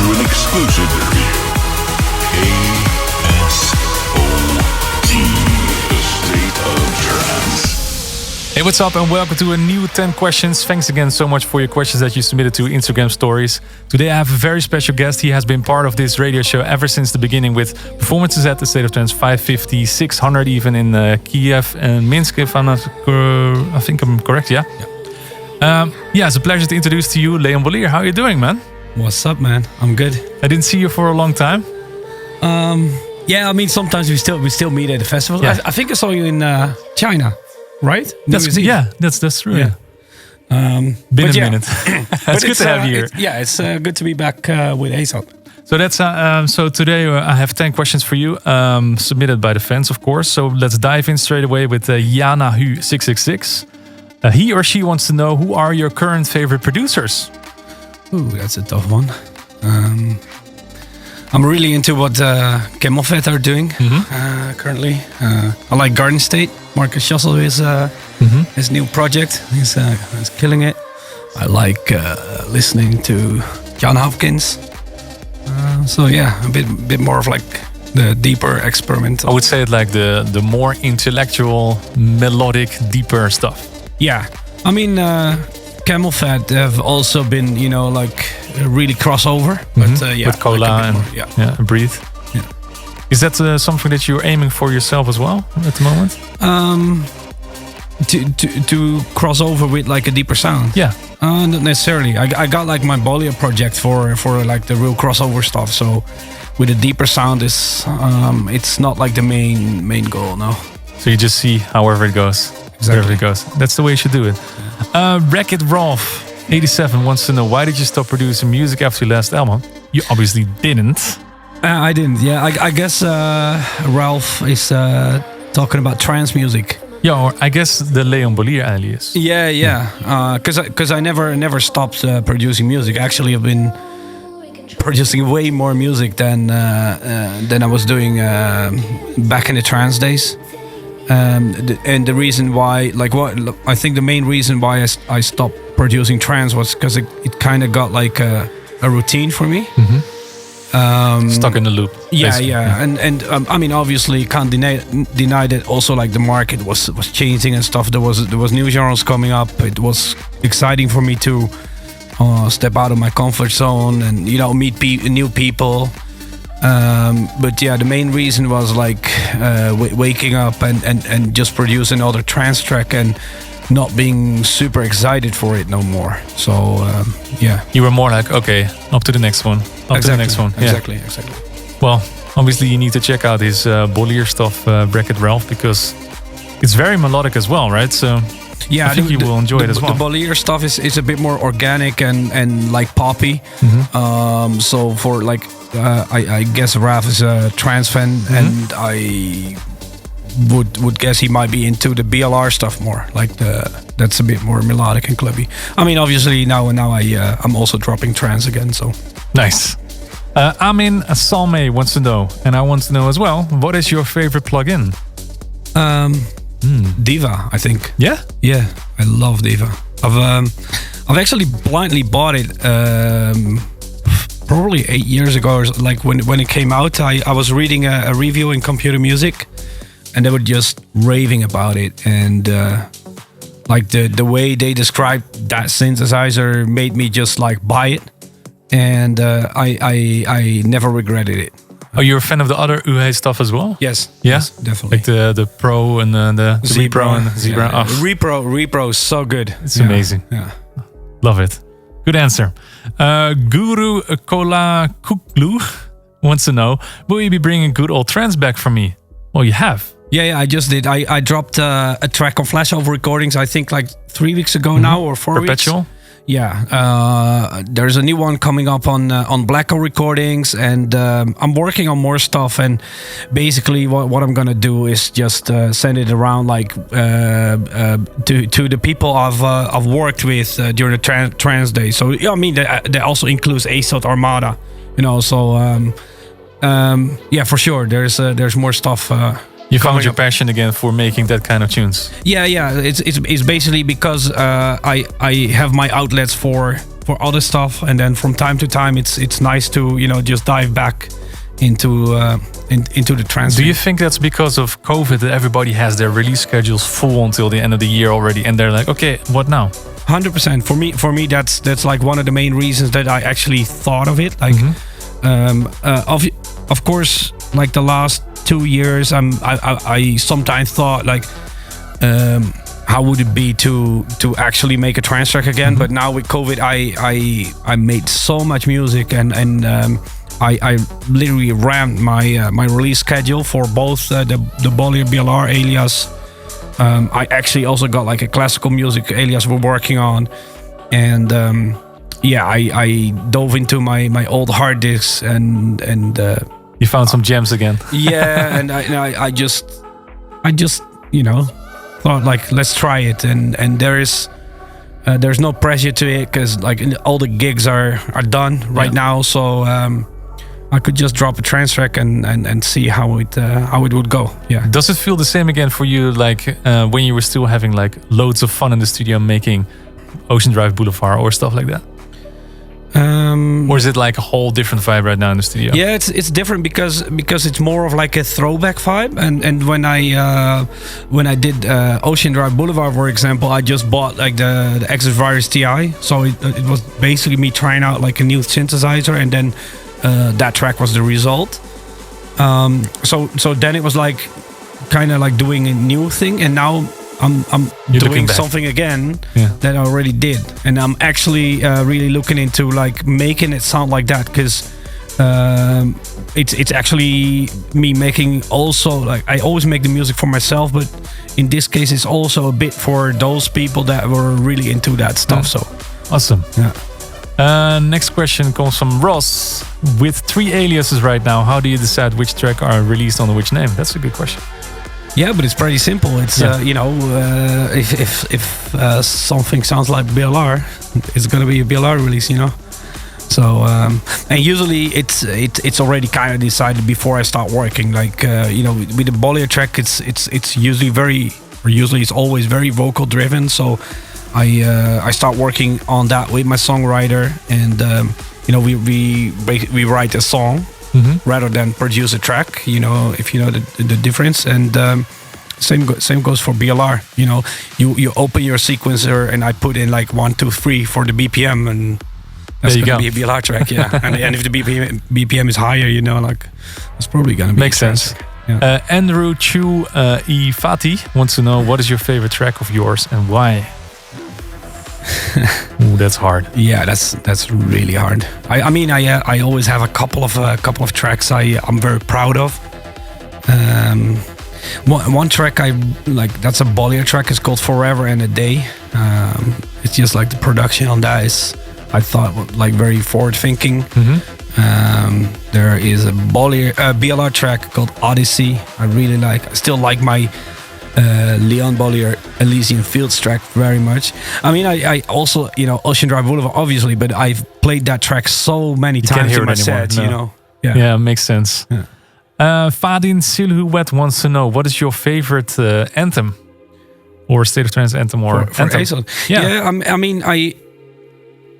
to an exclusive interview. ASOT, A State of Trance. Hey, what's up and welcome to a new 10 questions. Thanks again so much for your questions that you submitted to Instagram stories. Today I have a very special guest. He has been part of this radio show ever since the beginning with performances at the State of Trance 550, 600 even in Kiev and Minsk, if I'm not I think I'm correct, yeah? Yeah, it's a pleasure to introduce to you Leon Bolier. How are you doing, man? What's up, man? I'm good. I didn't see you for a long time. Yeah, I mean, sometimes we still meet at the festivals. Yeah. I think I saw you in China, right? That's true. Yeah. Been a minute. It's good to have you here. It's good to be back with ASOT. So that's so today I have 10 questions for you, submitted by the fans, of course. So let's dive in straight away with Yana Hu 666. He or she wants to know, who are your current favorite producers? Ooh, that's a tough one. I'm really into what Camelfed are doing currently. I like Garden State. Marcus Schussel is his new project. He's killing it. I like listening to John Hopkins. So yeah, a bit more of like the deeper experimental. I would say it like the more intellectual, melodic, deeper stuff. Yeah, I mean, Camelfed have also been, like really crossover. But yeah, with Cola like and Breathe. Yeah. Is that something that you're aiming for yourself as well at the moment? To cross over with like a deeper sound. Yeah. Not necessarily. I got like my Bolier project for like the real crossover stuff. So with a deeper sound, it's not like the main goal. No. So you just see however it goes. Exactly. Wherever it goes. That's the way you should do it. Wreck-It Rolf 87 wants to know, why did you stop producing music after your last album? You obviously didn't. I didn't. Yeah, I guess Ralph is talking about trance music. Yeah, or I guess the Leon Bolier alias. Yeah. Because I never stopped producing music. Actually, I've been producing way more music than I was doing back in the trance days. And the reason why, I think the main reason why I stopped producing trance was because it kind of got like a routine for me. Stuck in the loop. Yeah. And I mean, obviously, can't deny that also like the market was changing and stuff. There was new genres coming up. It was exciting for me to step out of my comfort zone and meet new people. But yeah, the main reason was like waking up and just produce another trance track and not being super excited for it no more. So yeah, you were more like, okay, up to the next one, to the next one. Exactly. Well, obviously you need to check out his Bolier stuff, Wreck-It Ralph, because it's very melodic as well, right? So yeah, I think you will enjoy it as well. The Bolier stuff is a bit more organic and like poppy. So for like I guess Raf is a trance fan, and I would guess he might be into the BLR stuff more. Like that's a bit more melodic and clubby. I mean, obviously now I'm also dropping trance again. So nice. Amin Salme wants to know, and I want to know as well, what is your favorite plugin? Diva, I think. Yeah, I love Diva. I've actually blindly bought it. Probably 8 years ago, or like when it came out. I was reading a review in Computer Music, and they were just raving about it, and like the way they described that synthesizer made me just like buy it, and I never regretted it. Are you a fan of the other UHE stuff as well? Yes. Yeah? Yes, definitely. Like the Pro and the Repro and Zebra. Yeah. Repro is so good. It's amazing. Yeah. Love it. Good answer. Guru Kola Kuklu wants to know, will you be bringing good old trance back for me? Well, you have. Yeah, I just did. I dropped a track on Flashover Recordings, I think like 3 weeks ago now, or 4 weeks. Perpetual? Yeah. There's a new one coming up on Blacko Recordings, and I'm working on more stuff. And basically what I'm going to do is just send it around like to the people I've worked with during the trance day. So, I mean, that also includes ASOT Armada, so yeah, for sure. There's more stuff. You found your passion again for making that kind of tunes. Yeah. It's basically because I have my outlets for for other stuff, and then from time to time it's nice to just dive back into the trance. Do you think that's because of COVID that everybody has their release schedules full until the end of the year already, and they're like, okay, what now? 100%. For me, that's like one of the main reasons that I actually thought of it. Like, of course, like the last 2 years, I sometimes thought like, how would it be to actually make a trance track again? But now with COVID, I made so much music, and I literally ramped my release schedule for both the Bolier BLR alias. I actually also got like a classical music alias we're working on, and I dove into my old hard disks and you found some gems again. Yeah, and I just thought like, let's try it, and there's no pressure to it because like all the gigs are done right now, so I could just drop a trance track and see how it would go. Yeah. Does it feel the same again for you, like when you were still having like loads of fun in the studio making Ocean Drive Boulevard or stuff like that? Or is it like a whole different vibe right now in the studio? Yeah, it's different because it's more of like a throwback vibe. And when I did Ocean Drive Boulevard, for example, I just bought like the Exit Virus TI, so it was basically me trying out like a new synthesizer, and then that track was the result. So then it was like kind of like doing a new thing, and now I'm doing something again that I already did, and I'm actually really looking into like making it sound like that, because it's actually me making also, like I always make the music for myself, but in this case it's also a bit for those people that were really into that stuff. So awesome. Yeah. Next question comes from Ross. With 3 aliases right now, how do you decide which track are released under which name? That's a good question. Yeah, but it's pretty simple. It's if something sounds like BLR, it's gonna be a BLR release, So and usually it's already kind of decided before I start working. Like with the Bolier track, it's usually it's always very vocal driven. So I start working on that with my songwriter, and we write a song. Rather than produce a track, if you know the difference. And same goes for BLR. You open your sequencer, and I put in like 1, 2, 3 for the BPM, and that's gonna be a BLR track. Yeah. and if the BPM is higher, like it's probably gonna be makes sense. Yeah. Andrew Chu E Fati wants to know, what is your favorite track of yours and why? Ooh, that's hard. Yeah, that's really hard. I always have a couple of tracks I'm very proud of. One track I like, that's a Bolier track. It's called Forever and a Day. It's just like the production on that is, I thought, like very forward thinking. There is a BLR track called Odyssey. I really like. I still like my Leon Bolier Elysian Fields track very much. I also, Ocean Drive Boulevard, obviously, but I've played that track so many times in my set, Yeah, makes sense. Yeah. Fadin Silhouette wants to know, what is your favorite anthem? Or State of Trance anthem or for anthem? ASOT. Yeah,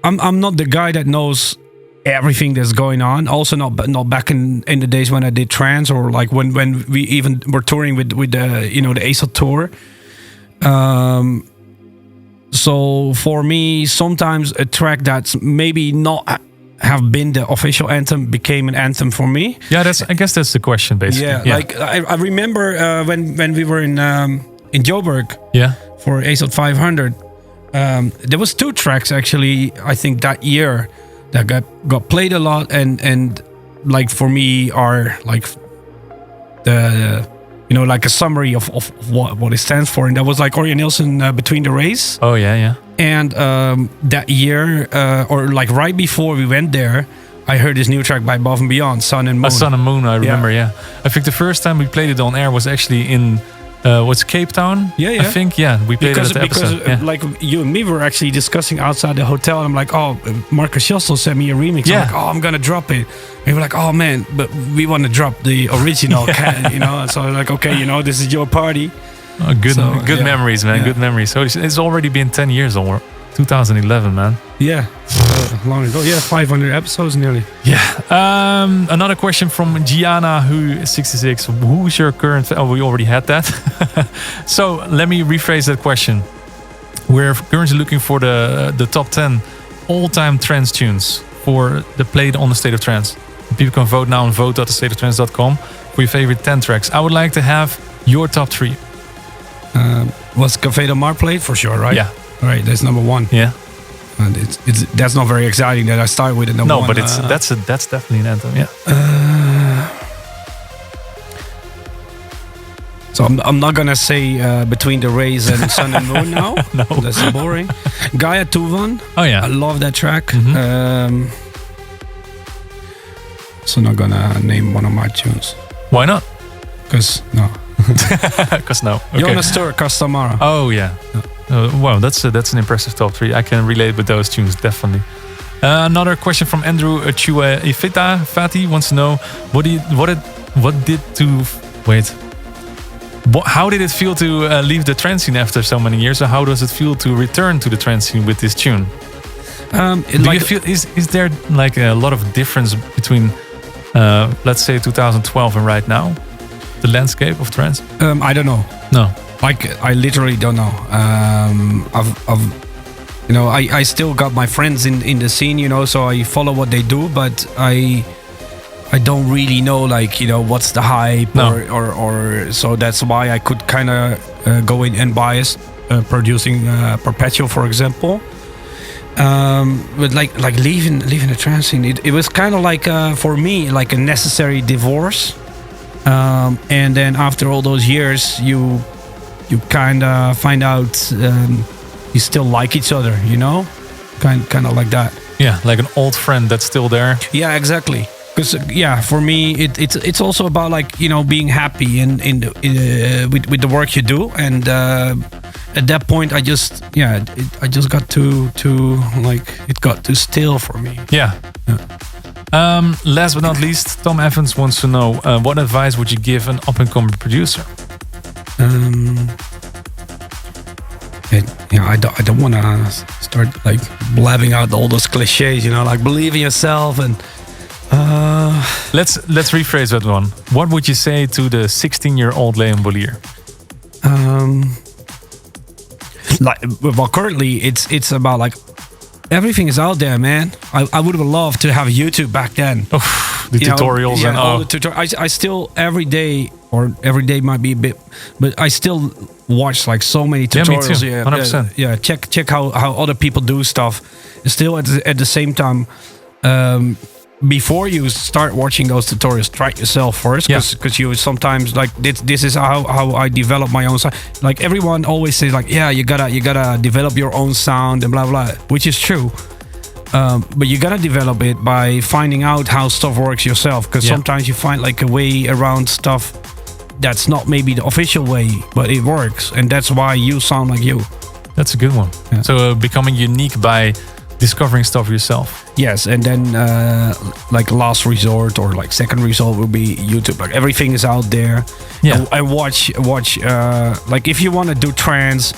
I'm not the guy that knows everything that's going on. Also not back in the days when I did trance, or like when we even were touring with the ASOT tour. So for me, sometimes a track that's maybe not have been the official anthem became an anthem for me. Yeah, I guess that's the question basically. Yeah. Like I remember when we were in Joburg. Yeah. For ASOT 500. There was 2 tracks actually, I think that year, that got played a lot, and like for me are like the like a summary of what it stands for, and that was like Ori Nilsson, Between the Rays. Oh yeah. And that year, or like right before we went there, I heard this new track by Above and Beyond, Sun and Moon. Sun and Moon, I remember. Yeah. I think the first time we played it on air was actually in what's Cape Town? Yeah. I think, we played it at the episode. Because like you and me were actually discussing outside the hotel, and I'm like, oh, Marcus Schostel sent me a remix. Yeah. I'm like, oh, I'm gonna drop it. And we were like, oh man, but we want to drop the original, So I'm like, okay, this is your party. Oh, good memories, man. Yeah. Good memories. So it's already been 10 years 2011, man. Yeah, long ago. Yeah, 500 episodes nearly. Yeah. Another question from Gianna, who 66. Who's your current? Oh, we already had that. So let me rephrase that question. We're currently looking for the top 10 all-time trance tunes for the played on the State of Trance. People can vote now on vote.thestateoftrance.com for your favorite 10 tracks. I would like to have your top 3. Was Café Del Mar played for sure, right? Yeah. All right, that's number 1. Yeah. And it's that's not very exciting that I start with a number 1. No, but that's definitely an anthem. Yeah. So I'm not gonna say Between the Rays and Sun and Moon now. No. That's boring. Gaia Tuvan. Oh yeah. I love that track. Mm-hmm. So not gonna name one of my tunes. Why not? Cause no. Because no. Okay. Jonas Stur, Castamara. Oh yeah. Wow, that's an impressive top 3. I can relate with those tunes definitely. Another question from Andrew Chua Ifita Fati wants to know how did it feel to leave the trance scene after so many years? Or how does it feel to return to the trance scene with this tune? Do you feel is there like a lot of difference between let's say 2012 and right now, the landscape of trance? I don't know. No. Like I literally don't know. I still got my friends in the scene, so I follow what they do, but I don't really know, what's the hype or so that's why I could kind of go in unbiased, producing Perpetual, for example. But like leaving the trance scene, it was kind of like for me like a necessary divorce. And then after all those years, you kind of find out you still like each other, kind of like that. Yeah, like an old friend that's still there. Yeah, exactly. Because for me, it's also about being happy with the work you do, and at that point, I just got to it got too still for me. Yeah. Last but not least, Tom Evans wants to know what advice would you give an up-and-coming producer? I don't want to start blabbing out all those cliches, believe in yourself and. Let's rephrase that one. What would you say to the 16-year-old Leon Bolier? Currently it's about everything is out there, man. I would have loved to have YouTube back then. The tutorials and all the tutorials. I still every day might be a bit, but I still watch so many tutorials. Yeah, me too. 100%. Check how other people do stuff. Still at the same time. Before you start watching those tutorials, try it yourself first, because you sometimes this is how I develop my own sound. Everyone always says you gotta develop your own sound and blah blah, which is true. But you gotta develop it by finding out how stuff works yourself, because sometimes you find a way around stuff that's not maybe the official way, but it works, and that's why you sound like you. That's a good one. Yeah. So becoming unique by discovering stuff yourself. Yes, and then last resort or second resort will be YouTube. Everything is out there. Yeah, I watch. If you want to do trance,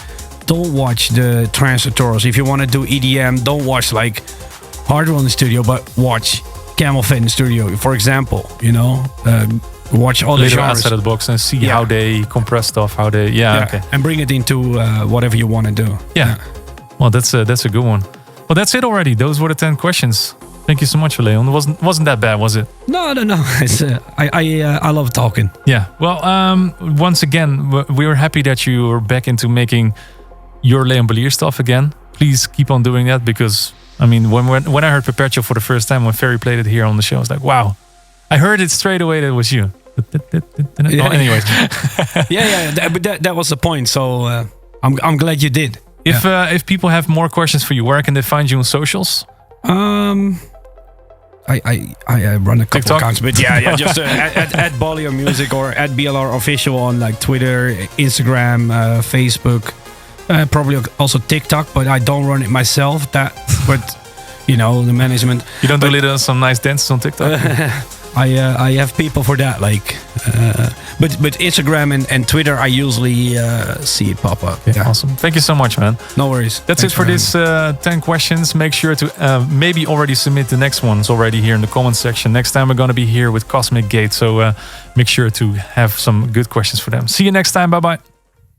don't watch the trance tutorials. If you want to do EDM, don't watch Hardwell in the studio, but watch Camel Fat in the studio, for example. Watch all the genres outside of the box and see how they compress stuff, how they okay, and bring it into whatever you want to do. Yeah. Well, that's a good one. Well, that's it already. Those were the 10 questions. Thank you so much, Leon. Wasn't that bad, was it? No. It's, I love talking. Yeah. Well, once again, we were happy that you were back into making your Leon Bolier stuff again. Please keep on doing that, because when I heard Perpetual for the first time, when Ferry played it here on the show, I was like, wow. I heard it straight away that it was you. Anyways. But that was the point. So I'm glad you did. If people have more questions for you, where can they find you on socials? I run a couple TikTok? accounts, but just at Bolier Music or at BLR Official on Twitter, Instagram, Facebook, probably also TikTok, but I don't run it myself. But the management. You don't do some nice dances on TikTok? I have people for that. Like, but Instagram and Twitter, I usually see it pop up. Yeah, awesome. Thank you so much, man. No worries. That's it for this 10 questions. Make sure to maybe already submit the next ones already here in the comments section. Next time we're going to be here with Cosmic Gate, so make sure to have some good questions for them. See you next time. Bye bye.